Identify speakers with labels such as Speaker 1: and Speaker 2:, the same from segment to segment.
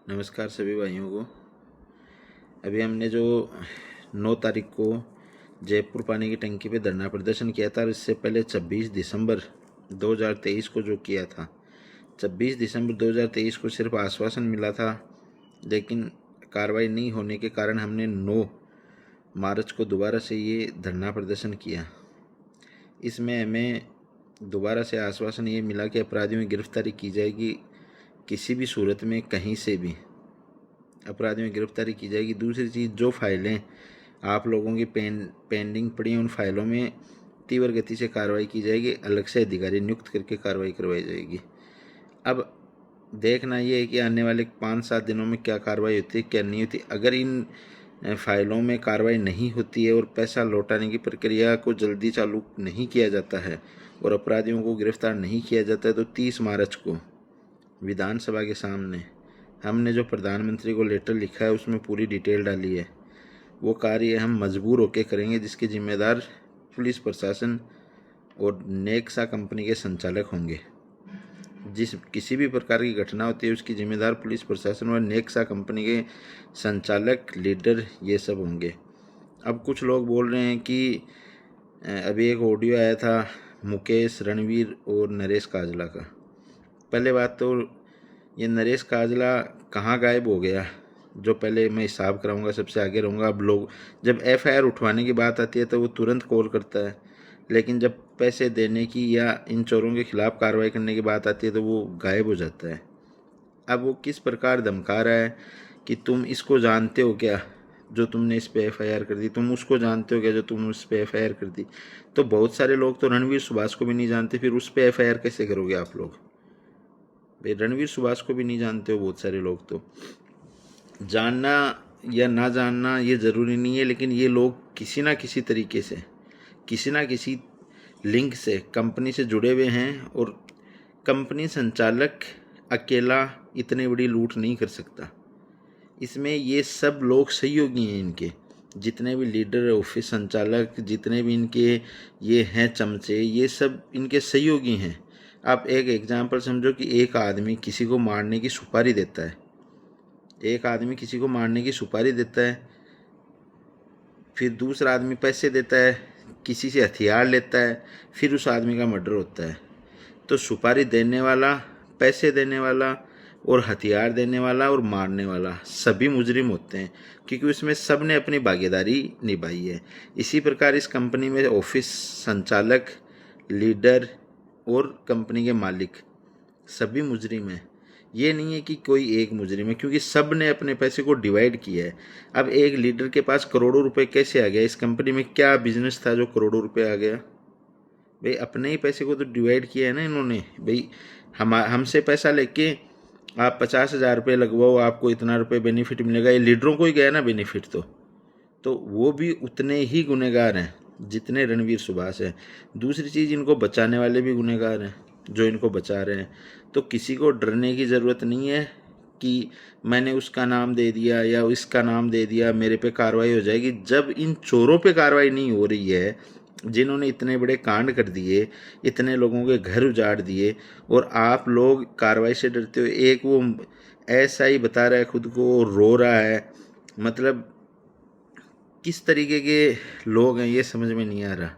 Speaker 1: नमस्कार सभी भाइयों को। अभी हमने जो 9 तारीख को जयपुर पानी की टंकी पे धरना प्रदर्शन किया था और इससे पहले 26 दिसंबर 2023 को जो किया था, 26 दिसंबर 2023 को सिर्फ आश्वासन मिला था, लेकिन कार्रवाई नहीं होने के कारण हमने 9 मार्च को दोबारा से ये धरना प्रदर्शन किया। इसमें हमें दोबारा से आश्वासन ये मिला कि अपराधियों की गिरफ्तारी की जाएगी, किसी भी सूरत में कहीं से भी अपराधियों की गिरफ्तारी की जाएगी। दूसरी चीज़, जो फाइलें आप लोगों की पेंडिंग पड़ी उन फाइलों में तीव्र गति से कार्रवाई की जाएगी, अलग से अधिकारी नियुक्त करके कार्रवाई करवाई जाएगी। अब देखना ये है कि आने वाले 5-7 दिनों में क्या कार्रवाई होती है, क्या नहीं होती। अगर इन फाइलों में कार्रवाई नहीं होती है और पैसा लौटाने की प्रक्रिया को जल्दी चालू नहीं किया जाता है और अपराधियों को गिरफ्तार नहीं किया जाता है, तो 30 मार्च को विधानसभा के सामने हमने जो प्रधानमंत्री को लेटर लिखा है उसमें पूरी डिटेल डाली है। वो कार्य हम मजबूर होकर करेंगे, जिसके जिम्मेदार पुलिस प्रशासन और नेक्सा कंपनी के संचालक होंगे। जिस किसी भी प्रकार की घटना होती है उसकी जिम्मेदार पुलिस प्रशासन और नेक्सा कंपनी के संचालक, लीडर, ये सब होंगे। अब कुछ लोग बोल रहे हैं कि अभी एक ऑडियो आया था मुकेश, रणवीर और नरेश काजला का। पहले बात तो ये नरेश काजला कहाँ गायब हो गया, जो पहले मैं हिसाब कराऊंगा, सबसे आगे रहूँगा। अब लोग जब एफआईआर उठवाने की बात आती है तो वो तुरंत कॉल करता है, लेकिन जब पैसे देने की या इन चोरों के खिलाफ कार्रवाई करने की बात आती है तो वो गायब हो जाता है। अब वो किस प्रकार धमका रहा है कि तुम इसको जानते हो क्या जो तुमने इस पे एफआईआर कर दी, तुम उसको जानते हो क्या जो तुमने उस पे एफआईआर कर दी। तो बहुत सारे लोग तो रणवीर सुभाष को भी नहीं जानते, फिर उस पे एफआईआर कैसे करोगे आप लोग। भाई रणवीर सुभाष को भी नहीं जानते हो बहुत सारे लोग। तो जानना या ना जानना ये ज़रूरी नहीं है, लेकिन ये लोग किसी ना किसी तरीके से, किसी ना किसी लिंक से कंपनी से जुड़े हुए हैं और कंपनी संचालक अकेला इतनी बड़ी लूट नहीं कर सकता। इसमें ये सब लोग सहयोगी हैं इनके, जितने भी लीडर, ऑफिस संचालक, जितने भी इनके ये हैं चमचे, ये सब इनके सहयोगी हैं। आप एक एग्जाम्पल समझो कि एक आदमी किसी को मारने की सुपारी देता है, एक आदमी किसी को मारने की सुपारी देता है, फिर दूसरा आदमी पैसे देता है, किसी से हथियार लेता है, फिर उस आदमी का मर्डर होता है। तो सुपारी देने वाला, पैसे देने वाला और हथियार देने वाला और मारने वाला सभी मुजरिम होते हैं, क्योंकि उसमें सब ने अपनी भागीदारी निभाई है। इसी प्रकार इस कंपनी में ऑफिस संचालक, लीडर और कंपनी के मालिक सभी मुजरिम हैं। ये नहीं है कि कोई एक मुजरिम है, क्योंकि सब ने अपने पैसे को डिवाइड किया है। अब एक लीडर के पास करोड़ों रुपए कैसे आ गया, इस कंपनी में क्या बिजनेस था जो करोड़ों रुपए आ गया। भाई अपने ही पैसे को तो डिवाइड किया है ना इन्होंने। भाई हमसे पैसा लेके आप 50,000 रुपये लगवाओ, आपको इतना रुपये बेनिफिट मिलेगा, ये लीडरों को ही गया ना बेनिफिट। तो वो भी उतने ही गुनहगार हैं जितने रणवीर सुभाष है। दूसरी चीज़, इनको बचाने वाले भी गुनहगार हैं जो इनको बचा रहे हैं। तो किसी को डरने की ज़रूरत नहीं है कि मैंने उसका नाम दे दिया या इसका नाम दे दिया मेरे पे कार्रवाई हो जाएगी। जब इन चोरों पे कार्रवाई नहीं हो रही है, जिन्होंने इतने बड़े कांड कर दिए, इतने लोगों के घर उजाड़ दिए, और आप लोग कार्रवाई से डरते हो। एक वो ऐसा ही बता रहा है खुद को, रो रहा है। मतलब किस तरीके के लोग हैं ये समझ में नहीं आ रहा।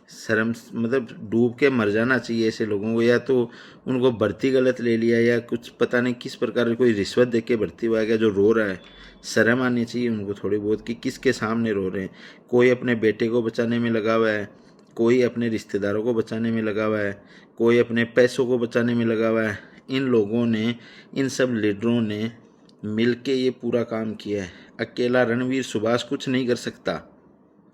Speaker 1: शर्म, मतलब डूब के मर जाना चाहिए ऐसे लोगों को। या तो उनको भर्ती गलत ले लिया या कुछ पता नहीं किस प्रकार कोई रिश्वत दे के भर्ती हुआ गया जो रो रहा है। शर्म आनी चाहिए उनको थोड़ी बहुत कि किसके सामने रो रहे हैं। कोई अपने बेटे को बचाने में लगा हुआ है, कोई अपने रिश्तेदारों को बचाने में लगा हुआ है, कोई अपने पैसों को बचाने में लगा हुआ है। इन लोगों ने, इन सब लीडरों ने मिलके ये पूरा काम किया है। अकेला रणवीर सुभाष कुछ नहीं कर सकता,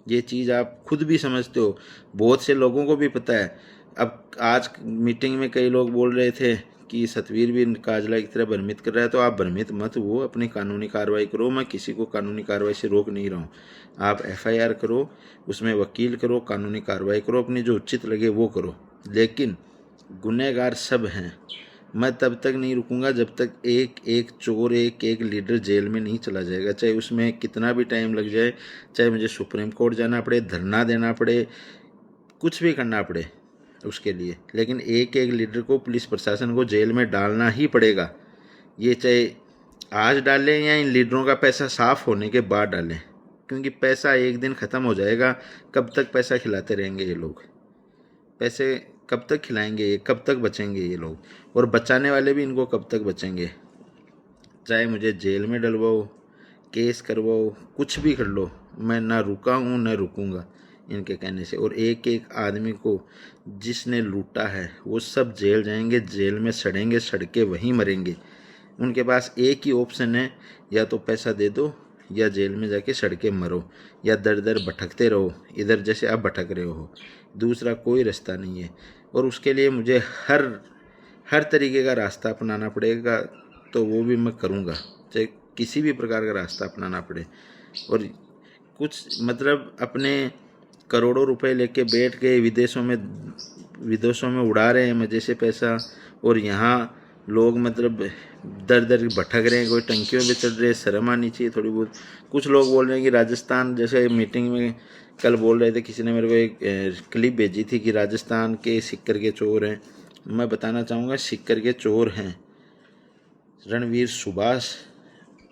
Speaker 1: ये चीज़ आप खुद भी समझते हो, बहुत से लोगों को भी पता है। अब आज मीटिंग में कई लोग बोल रहे थे कि सतवीर भी काजला की तरह भ्रमित कर रहा है, तो आप भ्रमित मत हो, अपनी कानूनी कार्रवाई करो। मैं किसी को कानूनी कार्रवाई से रोक नहीं रहा हूँ। आप एफआईआर करो, उसमें वकील करो, कानूनी कार्रवाई करो, अपनी जो उचित लगे वो करो, लेकिन गुनहगार सब हैं। मैं तब तक नहीं रुकूंगा जब तक एक एक चोर, एक एक लीडर जेल में नहीं चला जाएगा, चाहे उसमें कितना भी टाइम लग जाए, चाहे मुझे सुप्रीम कोर्ट जाना पड़े, धरना देना पड़े, कुछ भी करना पड़े उसके लिए, लेकिन एक एक लीडर को, पुलिस प्रशासन को जेल में डालना ही पड़ेगा। ये चाहे आज डालें या इन लीडरों का पैसा साफ होने के बाद डालें, क्योंकि पैसा एक दिन ख़त्म हो जाएगा। कब तक पैसा खिलाते रहेंगे ये लोग? पैसे कब तक खिलाएंगे ये? कब तक बचेंगे ये लोग? और बचाने वाले भी इनको कब तक बचेंगे? चाहे मुझे जेल में डलवाओ, केस करवाओ, कुछ भी कर लो, मैं ना रुका हूँ ना रुकूंगा इनके कहने से। और एक एक आदमी को जिसने लूटा है वो सब जेल जाएंगे, जेल में सड़ेंगे, सड़ के वहीं मरेंगे। उनके पास एक ही ऑप्शन है, या तो पैसा दे दो या जेल में जाके सड़ के मरो, या दर दर भटकते रहो इधर जैसे आप भटक रहे हो। दूसरा कोई रास्ता नहीं है। और उसके लिए मुझे हर तरीके का रास्ता अपनाना पड़ेगा, तो वो भी मैं करूँगा, चाहे किसी भी प्रकार का रास्ता अपनाना पड़े। और कुछ मतलब अपने करोड़ों रुपए लेके बैठ के विदेशों में उड़ा रहे हैं मज़े से पैसा, और यहाँ लोग मतलब दर दर भटक रहे हैं, कोई टंकियों पे चढ़ रहे हैं। शर्म आनी चाहिए थोड़ी बहुत। कुछ लोग बोल रहे हैं कि राजस्थान, जैसे मीटिंग में कल बोल रहे थे, किसी ने मेरे को एक क्लिप भेजी थी कि राजस्थान के सिक्कर के चोर हैं। मैं बताना चाहूँगा, सिक्कर के चोर हैं रणवीर सुभाष,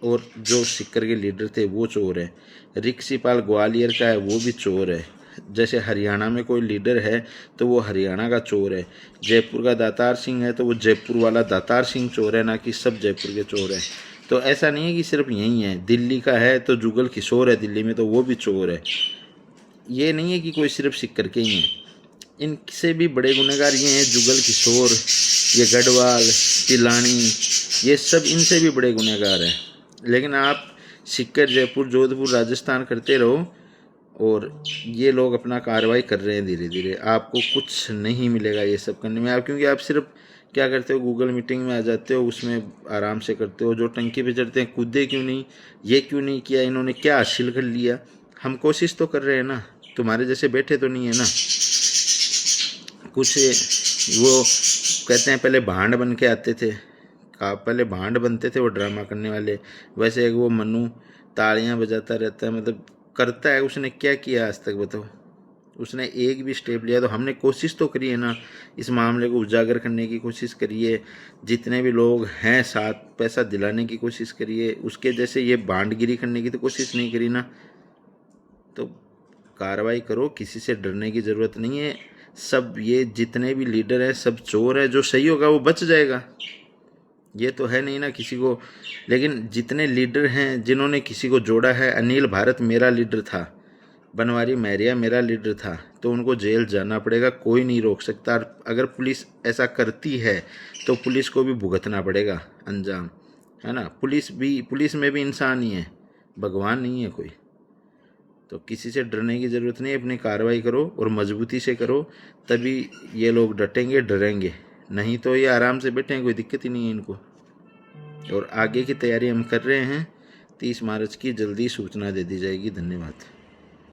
Speaker 1: और जो सिक्कर के लीडर थे वो चोर है। रिक्सीपाल ग्वालियर का है, वो भी चोर है। जैसे हरियाणा में कोई लीडर है तो वो हरियाणा का चोर है। जयपुर का दातार सिंह है तो वो जयपुर वाला दातार सिंह चोर है, ना कि सब जयपुर के चोर हैं। तो ऐसा नहीं है कि सिर्फ यही है। दिल्ली का है तो जुगल किशोर है दिल्ली में, तो वो भी चोर है। ये नहीं है कि कोई सिर्फ सिक्कर के ही हैं। इनसे भी बड़े गुनहगार ये हैं, जुगल किशोर, ये गढ़वाल, तिलानी, ये सब इनसे भी बड़े गुनहगार हैं। लेकिन आप सिक्कर, जयपुर, जोधपुर, राजस्थान करते रहो, और ये लोग अपना कार्रवाई कर रहे हैं धीरे धीरे। आपको कुछ नहीं मिलेगा ये सब करने में। आप क्योंकि आप सिर्फ क्या करते हो, गूगल मीटिंग में आ जाते हो, उसमें आराम से करते हो। जो टंकी पे चढ़ते हैं, कूदे क्यों नहीं, ये क्यों नहीं किया, इन्होंने क्या हासिल कर लिया। हम कोशिश तो कर रहे हैं ना, तुम्हारे जैसे बैठे तो नहीं है ना। कुछ वो कहते हैं पहले भांड बन के आते थे, पहले भांड बनते थे वो ड्रामा करने वाले। वैसे एक वो मनु तालियां बजाता रहता है, मतलब करता है। उसने क्या किया आज तक बताओ? उसने एक भी स्टेप लिया? तो हमने कोशिश तो करी है ना, इस मामले को उजागर करने की कोशिश करिए। जितने भी लोग हैं साथ, पैसा दिलाने की कोशिश करिए। उसके जैसे ये भांडगिरी करने की तो कोशिश नहीं करी ना। तो कार्रवाई करो, किसी से डरने की ज़रूरत नहीं है। सब ये जितने भी लीडर हैं सब चोर है। जो सही होगा वो बच जाएगा, ये तो है नहीं ना किसी को। लेकिन जितने लीडर हैं जिन्होंने किसी को जोड़ा है, अनिल भारत मेरा लीडर था, बनवारी महरिया मेरा लीडर था, तो उनको जेल जाना पड़ेगा, कोई नहीं रोक सकता। अगर पुलिस ऐसा करती है तो पुलिस को भी भुगतना पड़ेगा अंजाम, है ना। पुलिस में भी इंसान ही है, भगवान नहीं है कोई। तो किसी से डरने की ज़रूरत नहीं, अपनी कार्रवाई करो और मजबूती से करो, तभी ये लोग डटेंगे, डरेंगे। नहीं तो ये आराम से बैठे हैं, कोई दिक्कत ही नहीं है इनको। और आगे की तैयारी हम कर रहे हैं, 30 मार्च की जल्दी सूचना दे दी जाएगी। धन्यवाद।